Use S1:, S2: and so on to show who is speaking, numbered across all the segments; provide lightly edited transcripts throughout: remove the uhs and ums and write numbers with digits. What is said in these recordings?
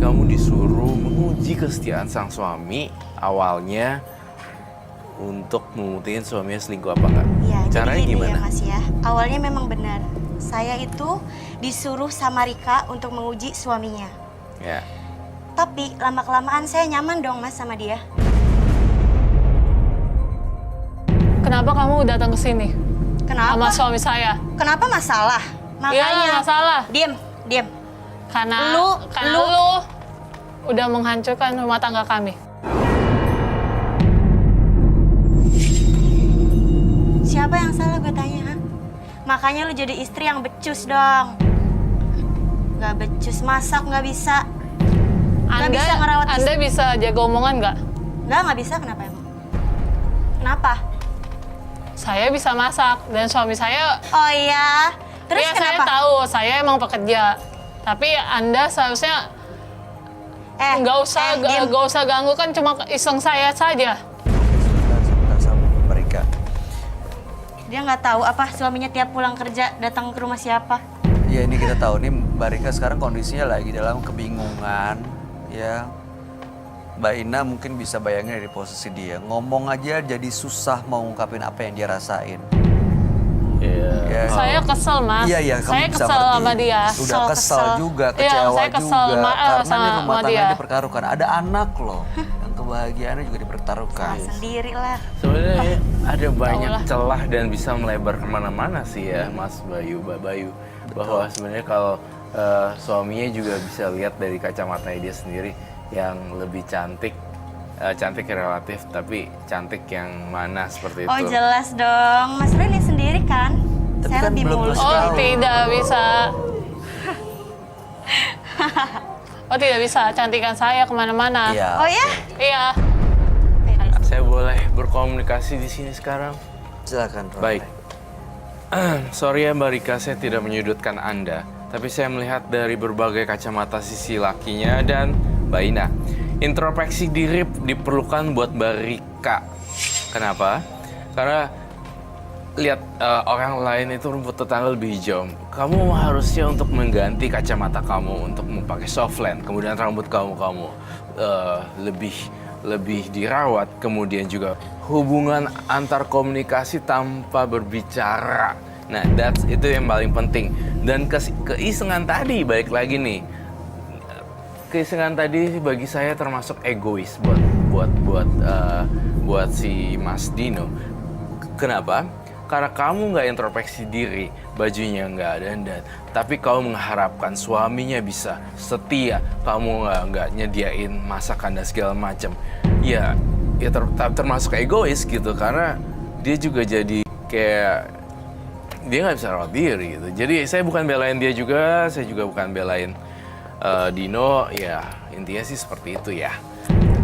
S1: kamu disuruh menguji kesetiaan sang suami awalnya untuk membuktikan suaminya selingkuh apa enggak?
S2: Iya,
S1: Caranya
S2: jadi gini
S1: gimana?
S2: ya Mas ya. Awalnya memang benar. Saya itu disuruh sama Rika untuk menguji suaminya.
S1: Ya.
S2: Tapi lama-kelamaan saya nyaman dong Mas sama dia.
S3: Kenapa kamu datang ke sini
S2: Kenapa?
S3: sama suami saya?
S2: Kenapa masalah?
S3: Iya, masalah.
S2: Diam.
S3: Karena
S2: Lu-
S3: lu udah menghancurkan rumah tangga kami.
S2: Siapa yang salah gue tanya? Ha? Makanya lu jadi istri yang becus dong. Gak becus, masak nggak bisa. Nggak bisa ngerawat istri.
S3: Anda bisa jaga omongan nggak?
S2: Nggak bisa, kenapa emang? Kenapa?
S3: Saya bisa masak dan suami saya.
S2: Oh iya, terus
S3: Iya, saya
S2: kenapa?
S3: tahu, saya emang pekerja. Tapi Anda seharusnya nggak
S2: diem.
S3: usah ganggu, kan cuma iseng saya saja.
S4: Sebentar sama Mbak Rika.
S2: Dia nggak tahu apa suaminya tiap pulang kerja datang ke rumah siapa.
S4: Ya ini kita tahu nih Mbak Rika sekarang kondisinya lagi dalam kebingungan. Ya, Mbak Ina mungkin bisa bayangin dari posisi dia. Ngomong aja jadi susah mau ngungkapin apa yang dia rasain.
S1: Iya.
S4: Ya.
S3: Saya kesel, Mas.
S4: Iya,
S3: Saya
S4: kamu bisa
S3: kesel
S4: ngerti.
S3: sama dia.
S4: Udah kesel
S2: Kesel.
S4: juga,
S3: Iya,
S4: kecewa
S3: saya kesel
S4: juga. Karena
S3: sama
S4: ini rumah tangga
S3: dia.
S4: dipertaruhkan. Ada anak loh, yang kebahagiaannya juga dipertaruhkan.
S2: Salah sendiri lah.
S1: Sebenarnya ada banyak
S3: Taulah.
S1: celah dan bisa melebar kemana-mana sih ya, Mas Bayu, Mbak Bayu. Bahwa sebenarnya kalau suaminya juga bisa lihat dari kacamatanya dia sendiri yang lebih cantik, cantik relatif, tapi cantik yang mana seperti
S2: Oh
S1: itu.
S2: jelas dong, Mas Reni sendiri kan.
S4: Tapi
S2: Saya
S4: kan
S2: lebih
S4: belum
S2: mulus.
S4: kasih
S3: Oh,
S4: tahu.
S3: tidak bisa. Oh, tidak bisa cantikan saya kemana-mana.
S4: Iya.
S2: Oh ya?
S3: Iya.
S1: Saya boleh berkomunikasi di sini sekarang?
S4: Silakan. Ron.
S1: Baik. Sorry ya Mbak Rika, saya tidak menyudutkan Anda. Tapi saya melihat dari berbagai kacamata sisi lakinya dan Mbak Ina. Introspeksi diri diperlukan buat Mbak Rika. Kenapa? Karena lihat orang lain itu rumput tetangga lebih hijau. Kamu harusnya untuk mengganti kacamata kamu untuk memakai softland. Kemudian rambut kamu lebih dirawat. Kemudian juga hubungan antar komunikasi tanpa berbicara. Nah, itu yang paling penting. Dan keisengan tadi, balik lagi nih. Keisengan tadi bagi saya termasuk egois buat si Mas Dino. Kenapa? Karena kamu nggak introspeksi diri, bajunya nggak dandan, tapi kamu mengharapkan suaminya bisa setia, kamu nggak nyediain masakan dan segala macam. Ya termasuk egois gitu, karena dia juga jadi kayak dia nggak bisa rawat diri gitu. Jadi saya bukan belain dia juga, saya juga bukan belain Dino. Ya intinya sih seperti itu ya.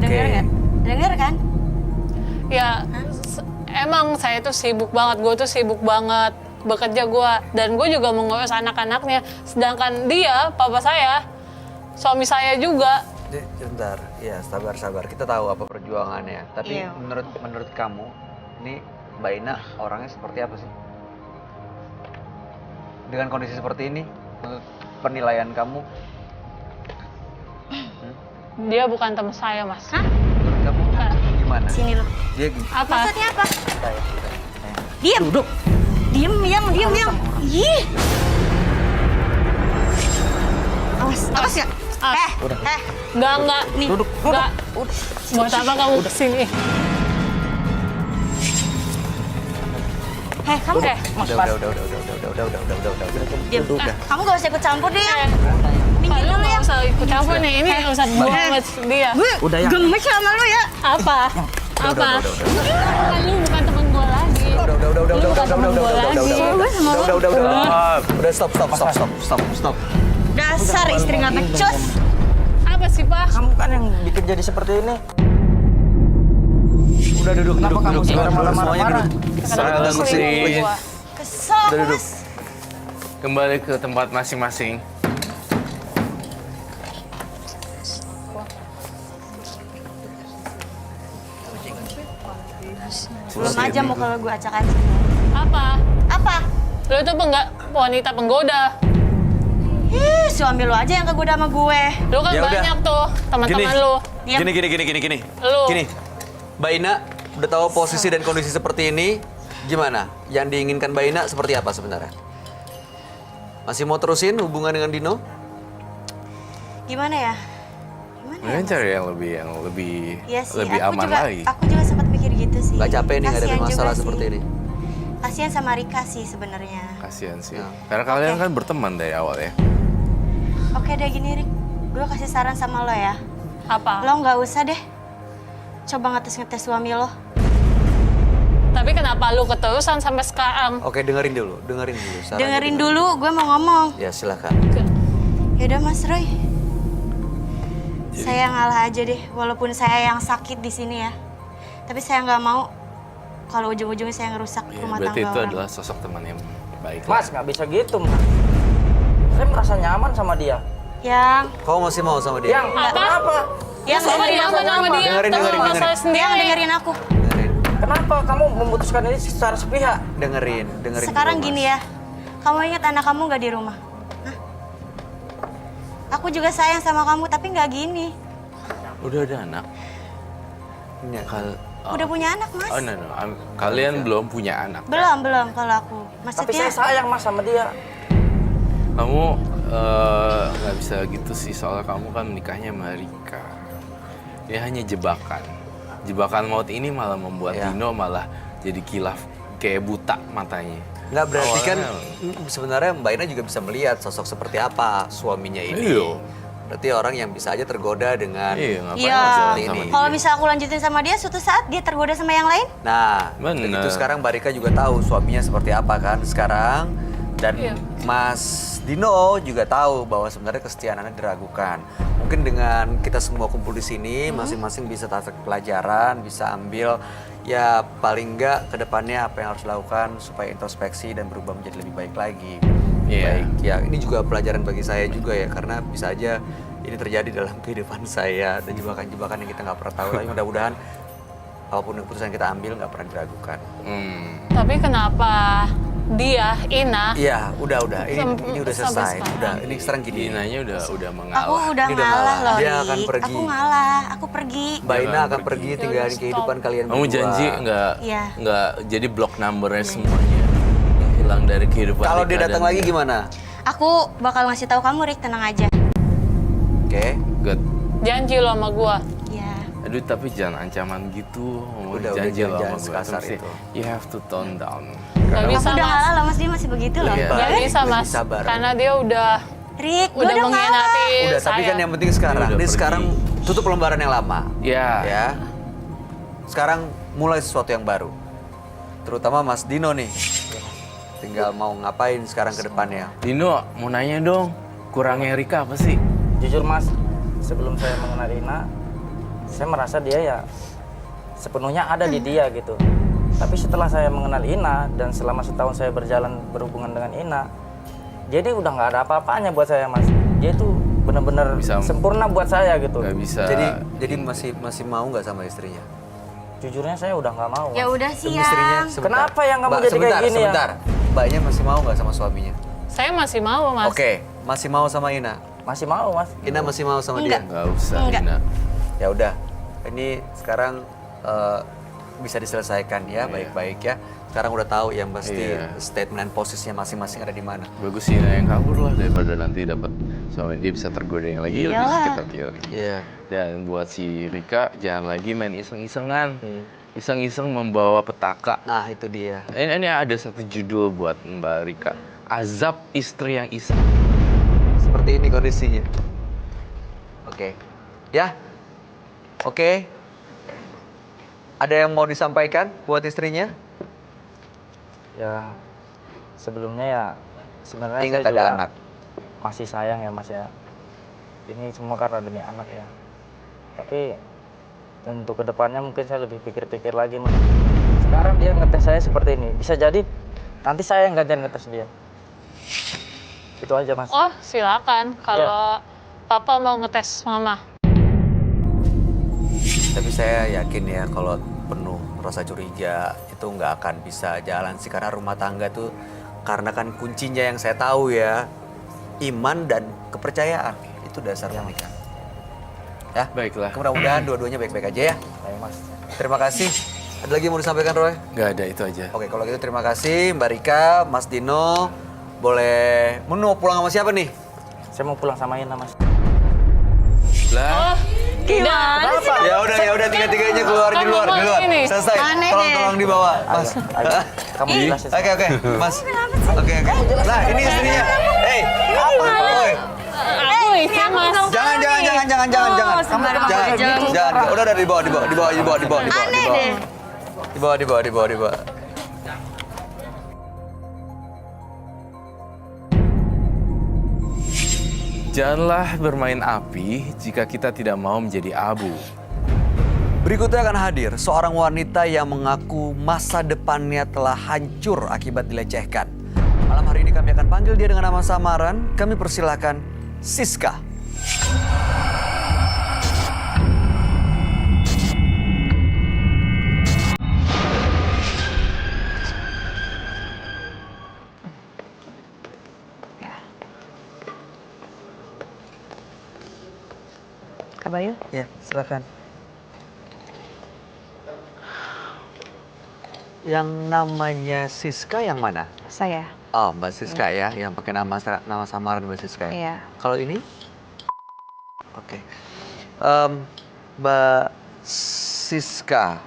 S2: Dengar nggak? Dengar kan?
S3: Ya, emang saya tuh sibuk banget. Gue tuh sibuk banget bekerja gue. Dan gue juga mengurus anak-anaknya. Sedangkan dia, papa saya, suami saya juga.
S4: Sebentar, ya sabar. Kita tahu apa perjuangannya. Tapi
S2: Iya.
S4: menurut kamu, ini Mbak Ina orangnya seperti apa sih? Dengan kondisi seperti ini, menurut penilaian kamu,
S3: Dia bukan teman saya, Mas.
S2: Hah?
S4: menurut kamu gimana?
S2: Sini lu.
S4: Dia
S3: Apa?
S2: Maksudnya apa?
S4: saya.
S2: Diam.
S4: Duduk.
S2: Diam. Ih. Awas ya.
S3: Enggak.
S2: Nih.
S4: Duduk.
S3: Enggak. Buat apa kamu kesini?
S2: Kamu
S3: Oke.
S4: Udah.
S2: diam.
S4: Duduk dah.
S2: Kamu gak usah ikut campur deh ya. Minggir
S3: Lu
S2: dulu ya.
S3: nggak usah ikut campur nih. Ini urusan gue sama dia.
S2: Gue
S4: Udah ya.
S2: gemes sama lu ya.
S3: Apa? Apa? Kan lu bukan temen gue lagi.
S4: Udah stop.
S2: Dasar istri gak becus.
S3: Apa sih, Pak?
S5: Kamu kan yang bikin jadi seperti ini.
S4: Udah duduk.
S5: Marah-marah.
S4: Semuanya duduk.
S1: Silencing.
S2: Kesel
S4: Udah duduk.
S2: mas.
S1: Kembali ke tempat masing-masing.
S2: Belum aja mau kalau gue acak-acak.
S3: Apa?
S2: Apa?
S3: Lu tuh wanita penggoda.
S2: Ih, suami lu aja yang kegoda sama gue.
S3: Lu kan
S4: Ya udah.
S3: banyak tuh teman-teman lu.
S2: Diam.
S4: Gini.
S3: Lu.
S4: Gini, Mbak Ina udah tahu posisi dan kondisi seperti ini, gimana? Yang diinginkan Mbak Ina seperti apa sebenarnya? Masih mau terusin hubungan dengan Dino?
S2: Gimana ya? Gimana ya?
S1: Mending cari yang lebih
S2: Iya sih,
S1: lebih
S2: aku
S1: aman
S2: juga,
S1: lagi.
S2: aku juga sempat mikir gitu sih.
S4: Gak capek nih ngadepin
S2: Kasian juga
S4: masalah
S2: sih.
S4: seperti ini?
S2: Kasian sama Rika sih sebenarnya.
S1: Kasihan sih.
S4: Ya.
S1: Karena kalian kan berteman dari awal ya.
S2: Oke deh gini Rik, gue kasih saran sama lo ya.
S3: Apa?
S2: Lo nggak usah deh coba ngetes suami lo.
S3: Tapi kenapa lu keterusan sampai sekarang?
S4: Oke, dengerin dulu sarannya.
S2: Dengerin dulu, gue mau ngomong.
S4: Ya, silakan.
S2: Yaudah Mas Roy, saya ngalah aja deh, walaupun saya yang sakit di sini ya. Tapi saya nggak mau kalau ujung-ujungnya saya ngerusak
S1: Ya,
S2: rumah
S1: berarti
S2: tangga
S1: itu
S2: orang.
S1: adalah sosok teman yang baik.
S5: Mas, nggak bisa gitu, Mas. Saya merasa nyaman sama dia.
S2: Yang,
S4: Kau masih mau sama dia?
S5: Yang,
S3: Apa?
S5: kenapa?
S2: yang
S3: Sama
S2: dengerin
S3: dia
S2: aku.
S3: sama dia,
S4: Dengerin,
S3: tapi
S4: dengerin,
S3: masalah
S4: dengerin.
S3: sendiri.
S2: Yang dengerin aku.
S4: Dengerin.
S5: Kenapa kamu memutuskan ini secara sepihak?
S4: Dengerin
S2: Sekarang
S4: dulu,
S2: gini
S4: Mas.
S2: ya, kamu ingat anak kamu nggak di rumah? Hah? Aku juga sayang sama kamu, tapi nggak gini.
S1: Udah ada anak.
S4: Iya.
S2: Udah punya anak, Mas?
S1: Oh, no. Kalian belum punya anak.
S2: Belum kalau aku.
S5: Tapi
S2: Maksudnya,
S5: saya sayang, Mas, sama dia.
S1: Kamu nggak bisa gitu sih, soalnya kamu kan menikahnya sama Rika. Dia hanya jebakan. Jebakan maut ini malah membuat
S4: Ya.
S1: Dino malah jadi kilaf, kayak buta matanya.
S4: Nggak berarti kan
S1: Awalnya-
S4: sebenarnya Mbak Ina juga bisa melihat sosok seperti apa suaminya ini.
S1: Iya.
S4: Berarti orang yang bisa aja tergoda dengan
S1: Iya, ngapain
S2: iya.
S1: jalan
S4: ini.
S1: sama
S2: Kalau
S1: dia?
S2: bisa aku lanjutin sama dia, suatu saat dia tergoda sama yang lain.
S4: Nah,
S1: Bener.
S4: itu sekarang Mbak Rika juga tahu suaminya seperti apa kan sekarang. Dan
S3: Iya.
S4: Mas Dino juga tahu bahwa sebenarnya kesetiaannya diragukan. Mungkin dengan kita semua kumpul di sini, masing-masing bisa tarik pelajaran, bisa ambil ya paling enggak ke depannya apa yang harus dilakukan supaya introspeksi dan berubah menjadi lebih baik lagi.
S1: Iya.
S4: Baik, ya ini juga pelajaran bagi saya juga ya, karena bisa aja ini terjadi dalam kehidupan saya dan jebakan-jebakan yang kita nggak pernah tahu. Tapi mudah-mudahan apapun keputusan kita ambil nggak pernah diragukan.
S3: Tapi kenapa dia, Ina,
S4: Iya, udah. Ini udah
S3: Sampai
S4: selesai.
S3: sekarang.
S4: Udah, ini sekarang gini.
S1: Dinanya udah mengalah.
S2: Aku udah
S4: Ini udah
S2: ngalah
S4: ngalah.
S2: loh,
S4: Dia
S2: Rik.
S4: akan pergi.
S2: Aku ngalah, aku pergi.
S4: Mbak Ina
S1: Jangan
S4: akan
S1: pergi.
S4: pergi
S3: Ya
S4: tinggalin
S3: udah,
S4: kehidupan
S3: stop.
S4: kalian
S1: Kamu
S4: berdua.
S1: janji
S2: Iya.
S1: nggak jadi blok numbernya semuanya hilang dari kehidupan.
S4: Kalau
S1: Rika
S4: dia datang
S1: dan
S4: lagi
S1: dia.
S4: gimana?
S2: Aku bakal ngasih tahu kamu, Rik, tenang aja.
S4: Oke.
S1: Good.
S3: janji lo sama gua.
S2: Iya.
S1: Aduh, tapi jangan ancaman gitu. Ngomong
S4: Udah,
S1: janji lo
S4: jangan
S1: sama gue.
S4: sekasar
S1: Terus
S4: itu.
S1: You have to tone down.
S3: Gak
S1: Karena
S3: bisa,
S2: Aku udah
S3: Mas.
S2: ngalah loh, Mas. Dia masih begitu loh.
S1: Lebih
S2: Ya
S1: baik.
S3: Gak
S2: kan?
S3: bisa,
S4: lebih
S3: Mas.
S4: sabar.
S3: Karena dia udah
S2: Rik, gue
S3: udah
S2: udah ngalah.
S3: mengkhianati
S4: Udah, tapi
S3: saya.
S4: kan yang penting sekarang.
S1: Dia udah
S4: Ini
S1: pergi.
S4: sekarang tutup lembaran yang lama.
S1: Ya.
S4: Ya. Sekarang mulai sesuatu yang baru. Terutama Mas Dino nih. Tinggal mau ngapain sekarang ke depannya.
S1: Dino, mau nanya dong. Kurangnya Rika apa sih?
S5: Jujur, Mas, sebelum saya mengenal Ina, saya merasa dia ya sepenuhnya ada di dia gitu. Tapi setelah saya mengenal Ina dan selama setahun saya berjalan berhubungan dengan Ina, jadi udah nggak ada apa-apanya buat saya, Mas. Dia itu benar-benar
S1: Bisa-
S5: sempurna buat saya gitu.
S1: Gak bisa.
S4: Jadi masih mau nggak sama istrinya?
S5: Jujurnya saya udah nggak mau, Mas.
S2: Ya udah sih,
S4: Demi istrinya,
S2: Yang.
S4: sebentar.
S5: Kenapa yang kamu
S4: Mbak,
S5: jadi kayak gini, ya?
S4: sebentar. Mbaknya masih mau nggak sama suaminya?
S3: Saya masih mau, Mas.
S4: Oke, masih mau sama Ina.
S5: Masih mau, Mas.
S4: Ina masih mau sama
S2: Enggak.
S4: dia.
S1: Gak usah,
S2: Enggak.
S1: Dina.
S4: Ya udah, ini sekarang bisa diselesaikan ya baik-baik ya. Sekarang udah tahu yang pasti
S1: Iya.
S4: statement dan posisinya masing-masing ada di mana.
S1: Bagus sih yang kabur lah daripada nanti dapat suami dia bisa tergoda yang lagi lebih
S2: Iyalah.
S1: sakit hati lagi.
S4: Iya.
S1: Dan buat si Rika jangan lagi main iseng-isengan. Iseng-iseng membawa petaka.
S4: Nah itu dia.
S1: Ini ada satu judul buat Mbak Rika. Azab istri yang iseng.
S4: Seperti ini kondisinya. Oke. Ya. Oke. Ada yang mau disampaikan buat istrinya?
S5: Ya sebelumnya ya sebenarnya
S4: Ingat
S5: saya
S4: ada
S5: juga
S4: anak.
S5: masih sayang ya, Mas ya. Ini semua karena demi anak ya. Tapi untuk kedepannya mungkin saya lebih pikir-pikir lagi, Mas. Sekarang dia ngetes saya seperti ini, bisa jadi nanti saya yang gantian ngetes dia. Itu aja, Mas.
S3: Oh, silakan. Kalau Papa mau ngetes Mama.
S4: Tapi saya yakin ya kalau penuh rasa curiga itu nggak akan bisa jalan sih, karena rumah tangga tuh karena kan kuncinya yang saya tahu ya iman dan kepercayaan. Itu dasar pernikahan. Ya.
S1: Baiklah.
S4: Mudah-mudahan dua-duanya baik-baik aja ya.
S5: Baik Mas.
S4: Terima kasih. Ada lagi yang mau disampaikan, Roy?
S1: Nggak ada, itu aja.
S4: Oke, kalau gitu terima kasih Mbak Rika, Mas Dino. Boleh, mau pulang sama siapa nih?
S5: Saya mau pulang sama Ina Mas.
S1: Lah,
S2: Gimana sih?
S4: Ya udah tiga-tiganya keluar di luar.
S3: Ini.
S4: Selesai.
S2: Aneh
S4: Tolong dibawa, Mas.
S5: Ayo, kamu jelasin.
S4: Oke, Mas. Oke. Nah, ini istrinya. Hei, apa? Oi.
S3: Aku istri Mas.
S4: Jangan.
S2: Jangan.
S4: Jangan. Udah dibawa.
S2: Aneh deh.
S4: Dibawa.
S1: janganlah bermain api jika kita tidak mau menjadi abu.
S4: Berikutnya akan hadir seorang wanita yang mengaku masa depannya telah hancur akibat dilecehkan. Malam hari ini kami akan panggil dia dengan nama samaran. Kami persilakan Siska.
S6: Kak Bayu?
S4: Ya, silakan. Yang namanya Siska yang mana?
S6: Saya.
S4: Oh, Mbak Siska ya, yang pakai nama samaran Mbak Siska ya.
S6: Iya.
S4: Kalau ini? Oke. Mbak Siska.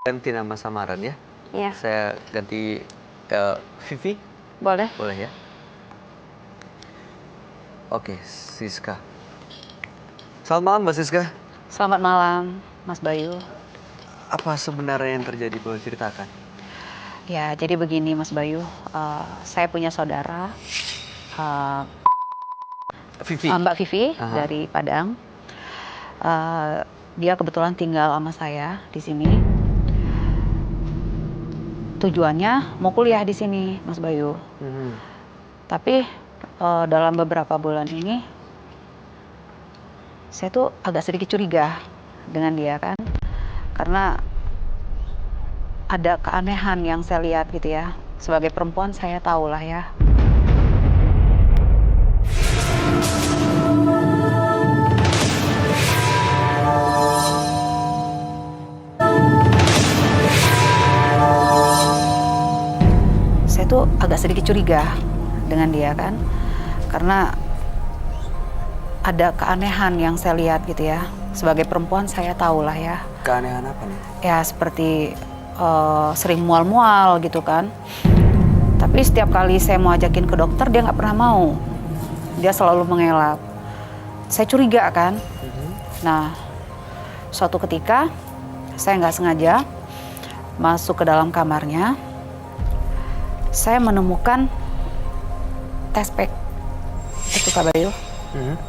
S4: Ganti nama samaran ya.
S6: Iya.
S4: Saya ganti Vivi.
S6: Boleh?
S4: Boleh ya? Oke, Siska. Selamat malam Mbak Siska.
S6: Selamat malam, Mas Bayu.
S4: Apa sebenarnya yang terjadi, boleh ceritakan?
S6: Ya, jadi begini Mas Bayu. Saya punya saudara,
S4: Vivi.
S6: Mbak Vivi
S4: Aha.
S6: dari Padang. Dia kebetulan tinggal sama saya di sini. Tujuannya mau kuliah di sini, Mas Bayu.
S4: Mhm.
S6: Tapi dalam beberapa bulan ini, saya tuh agak sedikit curiga dengan dia kan. Karena ada keanehan yang saya lihat gitu ya. Sebagai perempuan saya tahu lah ya. Saya tuh agak sedikit curiga dengan dia kan. Karena ada keanehan yang saya lihat gitu ya. Sebagai perempuan saya tahu lah ya.
S4: Keanehan apa nih?
S6: Ya seperti sering mual-mual gitu kan. Tapi setiap kali saya mau ajakin ke dokter dia nggak pernah mau. Dia selalu mengelak. Saya curiga kan. Nah, suatu ketika saya nggak sengaja masuk ke dalam kamarnya. Saya menemukan test pack itu Kak Bayu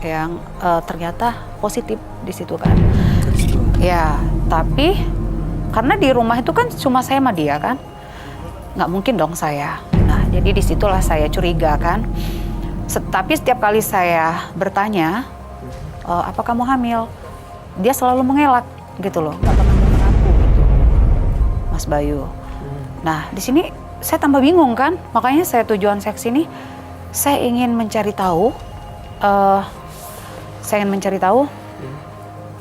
S6: yang ternyata positif di situ kan. Ya, tapi karena di rumah itu kan cuma saya sama dia kan, nggak mungkin dong saya. Nah, jadi disitulah saya curiga kan. Tapi setiap kali saya bertanya, apa kamu hamil? Dia selalu mengelak gitu loh, nggak pernah mengaku gitu, Mas Bayu. Nah, di sini saya tambah bingung kan, makanya saya tujuan saya kesini, saya ingin mencari tahu,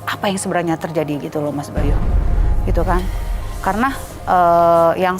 S6: apa yang sebenarnya terjadi gitu loh Mas Bayu, gitu kan. Karena yang